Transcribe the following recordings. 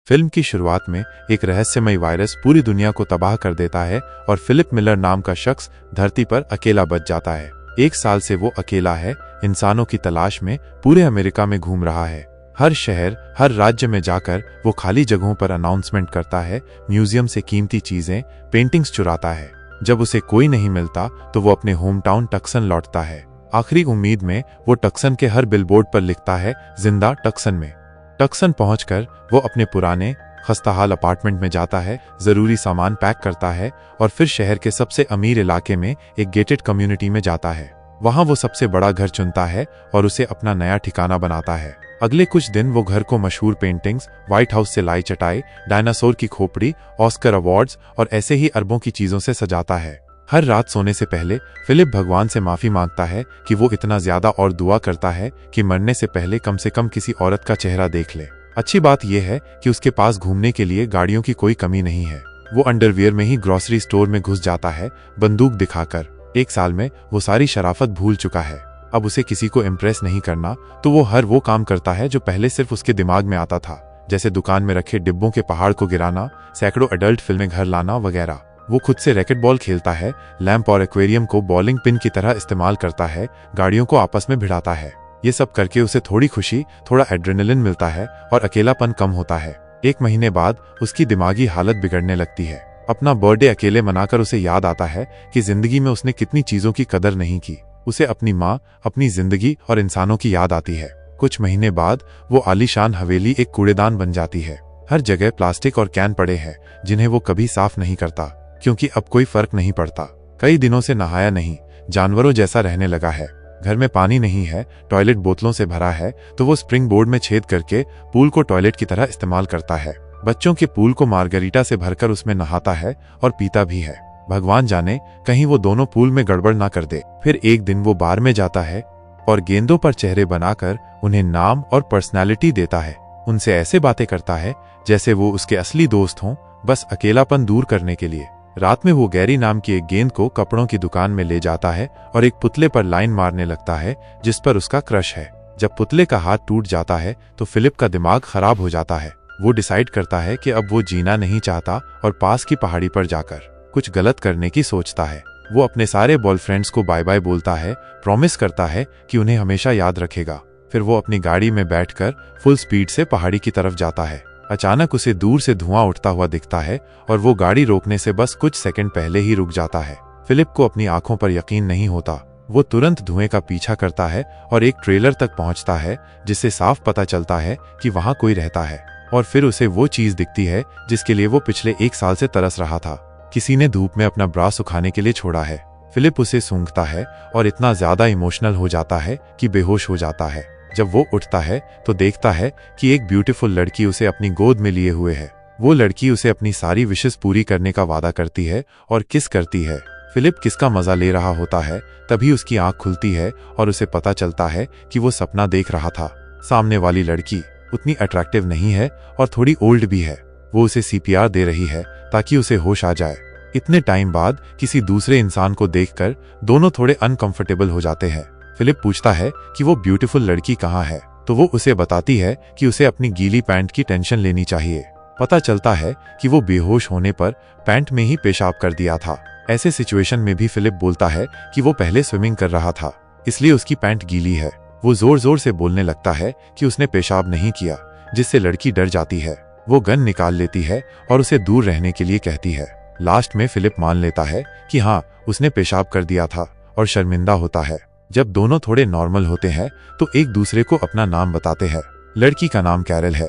Film की शुरुआत में एक रहस्यमय वायरस पूरी दुनिया को तबाह कर देता है और फिलिप मिलर नाम का शख्स धरती पर अकेला बच जाता है। 1 साल से वो अकेला है, इंसानों की तलाश में पूरे अमेरिका में घूम रहा है। हर शहर, हर राज्य में जाकर वो खाली जगहों पर अनाउंसमेंट करता है, म्यूजियम से कीमती चीजें, पेंटिंग्स चुराता है। जब उसे कोई नहीं मिलता तो वो अपने होम टाउन टक्सन लौटता है। आखिरी उम्मीद में वो टक्सन के हर बिलबोर्ड पर लिखता है, जिंदा टक्सन में। टक्सन पहुंचकर वो अपने पुराने खस्ताहाल अपार्टमेंट में जाता है, जरूरी सामान पैक करता है और फिर शहर के सबसे अमीर इलाके में एक गेटेड कम्युनिटी में जाता है। वहां वो सबसे बड़ा घर चुनता है और उसे अपना नया ठिकाना बनाता है। अगले कुछ दिन वो घर को मशहूर पेंटिंग्स, व्हाइट हाउस से लाई चटाई, डायनासोर की खोपड़ी, ऑस्कर अवार्ड्स और ऐसे ही अरबों की चीजों से सजाता है। हर रात सोने से पहले फिलिप भगवान से माफी मांगता है कि वो इतना ज्यादा और दुआ करता है कि मरने से पहले कम से कम किसी औरत का चेहरा देख ले। अच्छी बात यह है कि उसके पास घूमने के लिए गाड़ियों की कोई कमी नहीं है। वो अंडरवियर में ही ग्रोसरी स्टोर में घुस जाता है, बंदूक दिखाकर। 1 साल में वो सारी शराफत भूल चुका है। अब उसे किसी को इम्प्रेस नहीं करना, तो वो हर वो काम करता है जो पहले सिर्फ उसके दिमाग में आता था, जैसे दुकान में रखे डिब्बों के पहाड़ को गिराना, सैकड़ों एडल्ट फिल्में घर लाना वगैरह। वो खुद से रैकेट बॉल खेलता है, लैंप और एक्वेरियम को बॉलिंग पिन की तरह इस्तेमाल करता है, गाड़ियों को आपस में भिड़ाता है। ये सब करके उसे थोड़ी खुशी, थोड़ा एड्रेनलिन मिलता है और अकेलापन कम होता है। 1 महीने बाद उसकी दिमागी हालत बिगड़ने लगती है। अपना बर्थडे अकेले मनाकर उसे याद आता है कि जिंदगी में उसने कितनी चीजों की कदर नहीं की। उसे अपनी माँ, अपनी जिंदगी और इंसानों की याद आती है। कुछ महीने बाद वो आलीशान हवेली एक कूड़ेदान बन जाती है। हर जगह प्लास्टिक और कैन पड़े हैं, जिन्हें वो कभी साफ नहीं करता, क्योंकि अब कोई फर्क नहीं पड़ता। कई दिनों से नहाया नहीं, जानवरों जैसा रहने लगा है। घर में पानी नहीं है, टॉयलेट बोतलों से भरा है, तो वो स्प्रिंग बोर्ड में छेद करके पूल को टॉयलेट की तरह इस्तेमाल करता है। बच्चों के पूल को मार्गरीटा से भरकर उसमें नहाता है और पीता भी है। भगवान जाने कहीं वो दोनों पूल में गड़बड़ ना कर दे। फिर एक दिन वो बार में जाता है और गेंदों पर चेहरे बनाकर उन्हें नाम और पर्सनैलिटी देता है। उनसे ऐसे बातें करता है जैसे वो उसके असली दोस्त हों, बस अकेलापन दूर करने के लिए। रात में वो गैरी नाम की एक गेंद को कपड़ों की दुकान में ले जाता है और एक पुतले पर लाइन मारने लगता है जिस पर उसका क्रश है। जब पुतले का हाथ टूट जाता है तो फिलिप का दिमाग खराब हो जाता है। वो डिसाइड करता है कि अब वो जीना नहीं चाहता और पास की पहाड़ी पर जाकर कुछ गलत करने की सोचता है। वो अपने सारे बॉयफ्रेंड्स को बाय बाय बोलता है, प्रॉमिस करता है कि उन्हें हमेशा याद रखेगा। फिर वो अपनी गाड़ी में बैठकर फुल स्पीड से पहाड़ी की तरफ जाता है। अचानक उसे दूर से धुआं उठता हुआ दिखता है और वो गाड़ी रोकने से बस कुछ सेकंड पहले ही रुक जाता है। फिलिप को अपनी आंखों पर यकीन नहीं होता। वो तुरंत धुएं का पीछा करता है और एक ट्रेलर तक पहुंचता है, जिससे साफ पता चलता है कि वहां कोई रहता है। और फिर उसे वो चीज दिखती है जिसके लिए वो पिछले 1 साल से तरस रहा था। किसी ने धूप में अपना ब्रा सुखाने के लिए छोड़ा है। फिलिप उसे सूंघता है और इतना ज्यादा इमोशनल हो जाता है कि बेहोश हो जाता है। जब वो उठता है तो देखता है कि एक ब्यूटीफुल लड़की उसे अपनी गोद में लिए हुए है। वो लड़की उसे अपनी सारी विशेस पूरी करने का वादा करती है और किस करती है। फिलिप किसका मजा ले रहा होता है, तभी उसकी आंख खुलती है और उसे पता चलता है कि वो सपना देख रहा था। सामने वाली लड़की उतनी अट्रैक्टिव नहीं है और थोड़ी ओल्ड भी है। वो उसे CPR दे रही है ताकि उसे होश आ जाए। इतने टाइम बाद किसी दूसरे इंसान को देखकर दोनों थोड़े अनकंफर्टेबल हो जाते हैं। फिलिप पूछता है कि वो ब्यूटीफुल लड़की कहाँ है, तो वो उसे बताती है कि उसे अपनी गीली पैंट की टेंशन लेनी चाहिए। पता चलता है कि वो बेहोश होने पर पैंट में ही पेशाब कर दिया था। ऐसे सिचुएशन में भी फिलिप बोलता है कि वो पहले स्विमिंग कर रहा था, इसलिए उसकी पैंट गीली है। वो जोर जोर से बोलने लगता है कि उसने पेशाब नहीं किया, जिससे लड़की डर जाती है। वो गन निकाल लेती है और उसे दूर रहने के लिए कहती है। लास्ट में फिलिप मान लेता है कि हाँ, उसने पेशाब कर दिया था और शर्मिंदा होता है। जब दोनों थोड़े नॉर्मल होते हैं तो एक दूसरे को अपना नाम बताते हैं। लड़की का नाम कैरल है।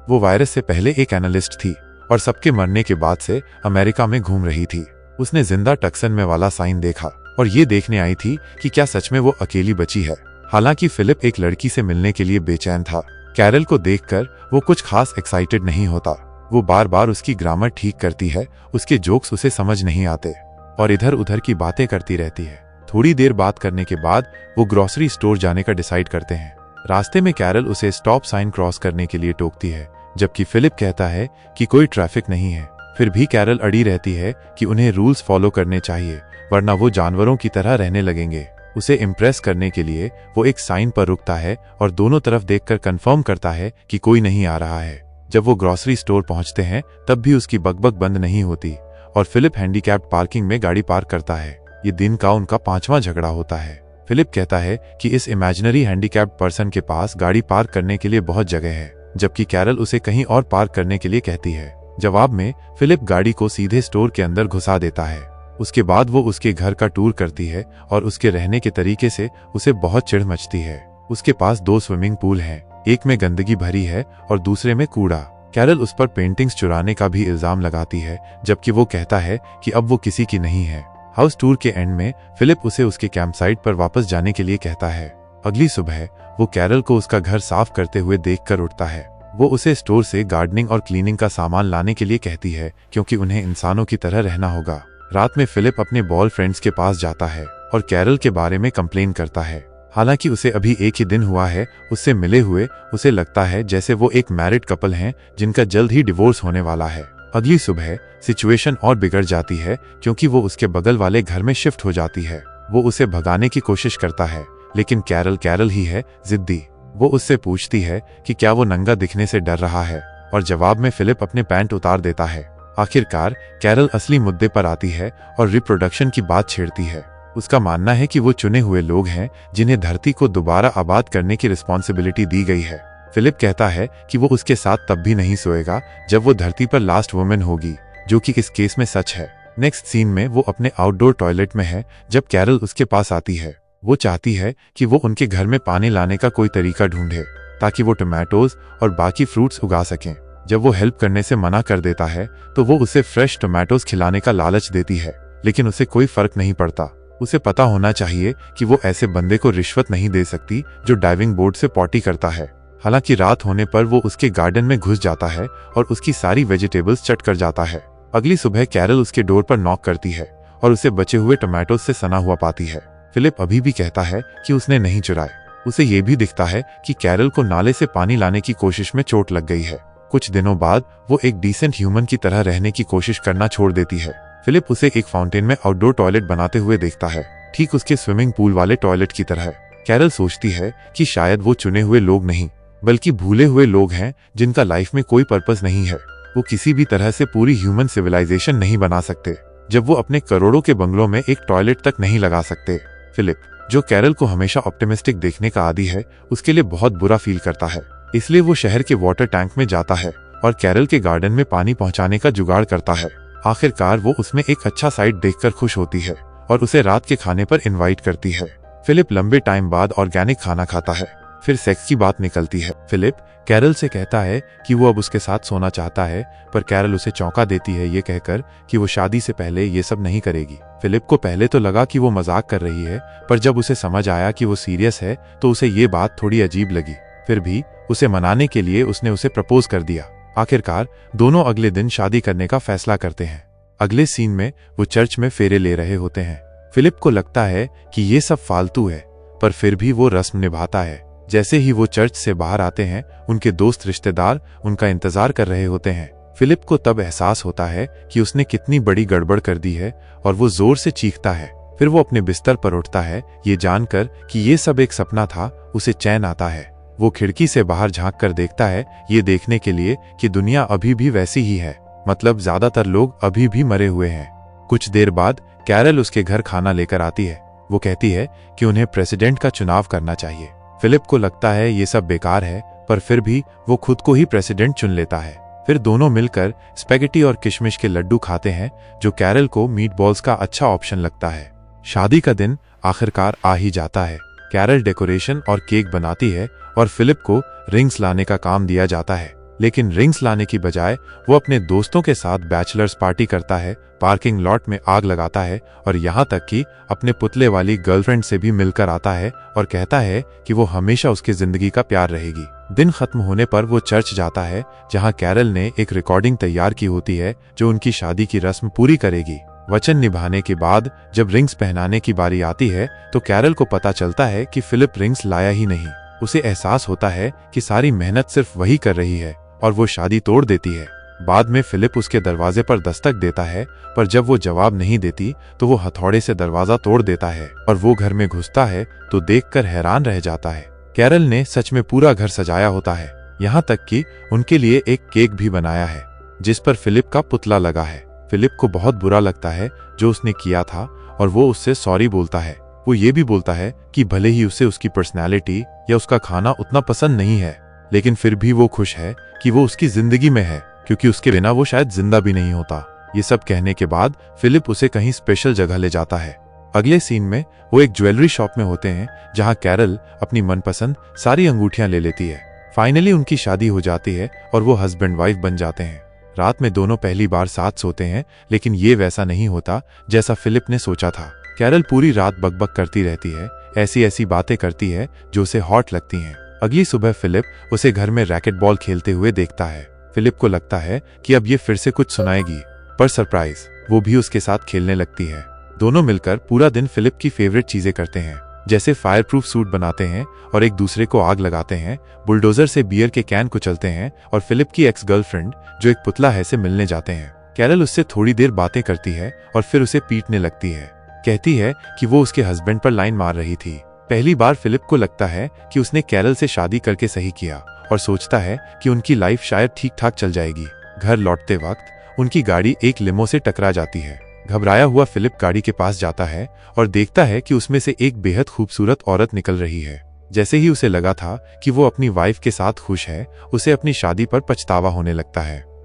वो वायरस से पहले एक एनालिस्ट थी और सबके मरने के बाद से अमेरिका में घूम रही थी। उसने जिंदा टक्सन में वाला साइन देखा और ये देखने आई थी कि क्या सच में वो अकेली बची है। हालांकि फिलिप एक लड़की से मिलने के लिए बेचैन था। कैरल को देखकर वो कुछ खास एक्साइटेड नहीं होता। वो बार बार उसकी ग्रामर ठीक करती है, उसके जोक्स उसे समझ नहीं आते और इधर उधर की बातें करती रहती है। थोड़ी देर बात करने के बाद वो ग्रोसरी स्टोर जाने का डिसाइड करते हैं। रास्ते में कैरल उसे स्टॉप साइन क्रॉस करने के लिए टोकती है, जबकि फिलिप कहता है कि कोई ट्रैफिक नहीं है। फिर भी कैरल अड़ी रहती है कि उन्हें रूल्स फॉलो करने चाहिए, वरना वो जानवरों की तरह रहने लगेंगे। उसे इम्प्रेस करने के लिए वो एक साइन पर रुकता है और दोनों तरफ देखकर कंफर्म करता है कि कोई नहीं आ रहा है। जब वो ग्रोसरी स्टोर पहुंचते हैं तब भी उसकी बकबक बंद नहीं होती और फिलिप हैंडीकैप्ड पार्किंग में गाड़ी पार्क करता है। ये दिन का उनका 5वां झगड़ा होता है। फिलिप कहता है कि इस इमेजिनरी हैंडीकैप्ड पर्सन के पास गाड़ी पार्क करने के लिए बहुत जगह है, जबकि कैरल उसे कहीं और पार्क करने के लिए कहती है। जवाब में फिलिप गाड़ी को सीधे स्टोर के अंदर घुसा देता है। उसके बाद वो उसके घर का टूर करती है और उसके रहने के तरीके से उसे बहुत चिढ़ मचती है। उसके पास 2 स्विमिंग पूल हैं, एक में गंदगी भरी है और दूसरे में कूड़ा। कैरल उस पर पेंटिंग्स चुराने का भी इल्जाम लगाती है, जबकि वो कहता है कि अब वो किसी की नहीं है। हाउस टूर के एंड में फिलिप उसे उसके कैंप साइट पर वापस जाने के लिए कहता है। अगली सुबह वो कैरल को उसका घर साफ करते हुए देखकर उठता है। वो उसे स्टोर से गार्डनिंग और क्लीनिंग का सामान लाने के लिए कहती है, क्योंकि उन्हें इंसानों की तरह रहना होगा। रात में फिलिप अपने बॉय फ्रेंड्स के पास जाता है और कैरल के बारे में कंप्लेन करता है। हालांकि उसे अभी एक ही दिन हुआ है उससे मिले हुए, उसे लगता है जैसे वो एक मैरिड कपल हैं जिनका जल्द ही डिवोर्स होने वाला है। अगली सुबह सिचुएशन और बिगड़ जाती है क्योंकि वो उसके बगल वाले घर में शिफ्ट हो जाती है। वो उसे भगाने की कोशिश करता है, लेकिन कैरल ही है, जिद्दी। वो उससे पूछती है कि क्या वो नंगा दिखने से डर रहा है और जवाब में फिलिप अपने पैंट उतार देता है। आखिरकार कैरल असली मुद्दे पर आती है और रिप्रोडक्शन की बात छेड़ती है। उसका मानना है कि वो चुने हुए लोग हैं जिन्हें धरती को दोबारा आबाद करने की रिस्पॉन्सिबिलिटी दी गई है। फिलिप कहता है कि वो उसके साथ तब भी नहीं सोएगा जब वो धरती पर लास्ट वुमेन होगी, जो कि इस केस में सच है। नेक्स्ट सीन में वो अपने आउटडोर टॉयलेट में है जब कैरल उसके पास आती है। वो चाहती है कि वो उनके घर में पानी लाने का कोई तरीका ढूंढे ताकि वो टोमेटोज और बाकी फ्रूट्स उगा सकें। जब वो हेल्प करने से मना कर देता है तो वो उसे फ्रेश टोमेटोज खिलाने का लालच देती है, लेकिन उसे कोई फर्क नहीं पड़ता। उसे पता होना चाहिए कि वो ऐसे बंदे को रिश्वत नहीं दे सकती जो डाइविंग बोर्ड से पॉटी करता है। हालांकि रात होने पर वो उसके गार्डन में घुस जाता है और उसकी सारी वेजिटेबल्स चट कर जाता है। अगली सुबह कैरल उसके डोर पर नॉक करती है और उसे बचे हुए टोमेटोज से सना हुआ पाती है। फिलिप अभी भी कहता है कि उसने नहीं चुराए। उसे ये भी दिखता है कि कैरल को नाले से पानी लाने की कोशिश में चोट लग गई है। कुछ दिनों बाद वो एक डिसेंट ह्यूमन की तरह रहने की कोशिश करना छोड़ देती है। फिलिप उसे एक फाउंटेन में आउटडोर टॉयलेट बनाते हुए देखता है, ठीक उसके स्विमिंग पूल वाले टॉयलेट की तरह। कैरल सोचती है कि शायद वो चुने हुए लोग नहीं बल्कि भूले हुए लोग हैं जिनका लाइफ में कोई पर्पस नहीं है। वो किसी भी तरह से पूरी ह्यूमन सिविलाइजेशन नहीं बना सकते जब वो अपने करोड़ों के बंगलों में एक टॉयलेट तक नहीं लगा सकते। फिलिप, जो कैरल को हमेशा ऑप्टिमिस्टिक देखने का आदी है, उसके लिए बहुत बुरा फील करता है। इसलिए वो शहर के वाटर टैंक में जाता है और कैरल के गार्डन में पानी पहुंचाने का जुगाड़ करता है। आखिरकार वो उसमें एक अच्छा साइट देखकर खुश होती है और उसे रात के खाने पर इनवाइट करती है। फिलिप लंबे टाइम बाद ऑर्गेनिक खाना खाता है। फिर सेक्स की बात निकलती है। फिलिप कैरल से कहता है कि वो अब उसके साथ सोना चाहता है, पर कैरल उसे चौंका देती है ये कहकर कि वो शादी से पहले ये सब नहीं करेगी। फिलिप को पहले तो लगा कि वो मजाक कर रही है, पर जब उसे समझ आया कि वो सीरियस है तो उसे ये बात थोड़ी अजीब लगी। फिर भी उसे मनाने के लिए उसने उसे प्रपोज कर दिया। आखिरकार दोनों अगले दिन शादी करने का फैसला करते हैं। अगले सीन में वो चर्च में फेरे ले रहे होते हैं। फिलिप को लगता है कि ये सब फालतू है, पर फिर भी वो रस्म निभाता है। जैसे ही वो चर्च से बाहर आते हैं, उनके दोस्त रिश्तेदार उनका इंतजार कर रहे होते हैं। फिलिप को तब एहसास होता है कि उसने कितनी बड़ी गड़बड़ कर दी है और वो जोर से चीखता है। फिर वो अपने बिस्तर पर उठता है। ये जानकर कि ये सब एक सपना था, उसे चैन आता है। वो खिड़की से बाहर झांक कर देखता है, ये देखने के लिए कि दुनिया अभी भी वैसी ही है, मतलब ज्यादातर लोग अभी भी मरे हुए हैं। कुछ देर बाद कैरल उसके घर खाना लेकर आती है। वो कहती है कि उन्हें प्रेसिडेंट का चुनाव करना चाहिए। फिलिप को लगता है ये सब बेकार है, पर फिर भी वो खुद को ही प्रेसिडेंट चुन लेता है। फिर दोनों मिलकर स्पैगेटी और किशमिश के लड्डू खाते हैं, जो कैरल को मीट बॉल्स का अच्छा ऑप्शन लगता है। शादी का दिन आखिरकार आ ही जाता है। कैरल डेकोरेशन और केक बनाती है और फिलिप को रिंग्स लाने का काम दिया जाता है, लेकिन रिंग्स लाने की बजाय वो अपने दोस्तों के साथ बैचलर्स पार्टी करता है, पार्किंग लॉट में आग लगाता है और यहाँ तक कि अपने पुतले वाली गर्लफ्रेंड से भी मिलकर आता है और कहता है कि वो हमेशा उसकी जिंदगी का प्यार रहेगी। दिन खत्म होने पर वो चर्च जाता है, जहाँ कैरल ने एक रिकॉर्डिंग तैयार की होती है जो उनकी शादी की रस्म पूरी करेगी। वचन निभाने के बाद जब रिंग्स पहनाने की बारी आती है तो कैरल को पता चलता है कि फिलिप रिंग्स लाया ही नहीं। उसे एहसास होता है कि सारी मेहनत सिर्फ वही कर रही है और वो शादी तोड़ देती है। बाद में फिलिप उसके दरवाजे पर दस्तक देता है, पर जब वो जवाब नहीं देती तो वो हथौड़े से दरवाजा तोड़ देता है और वो घर में घुसता है तो देखकर हैरान रह जाता है। कैरल ने सच में पूरा घर सजाया होता है। यहाँ तक कि उनके लिए एक केक भी बनाया है जिस पर फिलिप का पुतला लगा है। फिलिप को बहुत बुरा लगता है जो उसने किया था और वो उससे सॉरी बोलता है। वो ये भी बोलता है कि भले ही उसे उसकी पर्सनैलिटी या उसका खाना उतना पसंद नहीं है, लेकिन फिर भी वो खुश है कि वो उसकी जिंदगी में है, क्योंकि उसके बिना वो शायद जिंदा भी नहीं होता। ये सब कहने के बाद फिलिप उसे कहीं स्पेशल जगह ले जाता है। अगले सीन में वो एक ज्वेलरी शॉप में होते हैं जहां कैरल अपनी मनपसंद सारी अंगूठियां ले लेती है। फाइनली उनकी शादी हो जाती है और वो हस्बैंड वाइफ बन जाते हैं। रात में दोनों पहली बार साथ सोते हैं, लेकिन ये वैसा नहीं होता जैसा फिलिप ने सोचा था। कैरल पूरी रात बकबक करती रहती है, ऐसी ऐसी बातें करती है जो उसे हॉट लगती हैं। अगली सुबह फिलिप उसे घर में रैकेट बॉल खेलते हुए देखता है। फिलिप को लगता है कि अब ये फिर से कुछ सुनाएगी, पर सरप्राइज, वो भी उसके साथ खेलने लगती है। दोनों मिलकर पूरा दिन फिलिप की फेवरेट चीजें करते हैं, जैसे फायर प्रूफ सूट बनाते हैं और एक दूसरे को आग लगाते हैं, बुलडोजर से बियर के कैन को चलते हैं और फिलिप की एक्स गर्लफ्रेंड जो एक पुतला है से मिलने जाते हैं। कैरल उससे थोड़ी देर बातें करती है और फिर उसे पीटने लगती है। कहती है कि वो उसके हस्बैंड पर लाइन मार रही थी। पहली बार फिलिप को लगता है कि उसने कैरल से शादी करके सही किया और सोचता है कि उनकी लाइफ शायद ठीक ठाक चल जाएगी। घर लौटते वक्त उनकी गाड़ी एक लिमो से टकरा जाती है। घबराया हुआ फिलिप गाड़ी के पास जाता है और देखता है कि उसमें से एक बेहद खूबसूरत औरत निकल रही है। जैसे ही उसे लगा था कि वो अपनी वाइफ के साथ खुश है, उसे अपनी शादी पर पछतावा होने लगता है।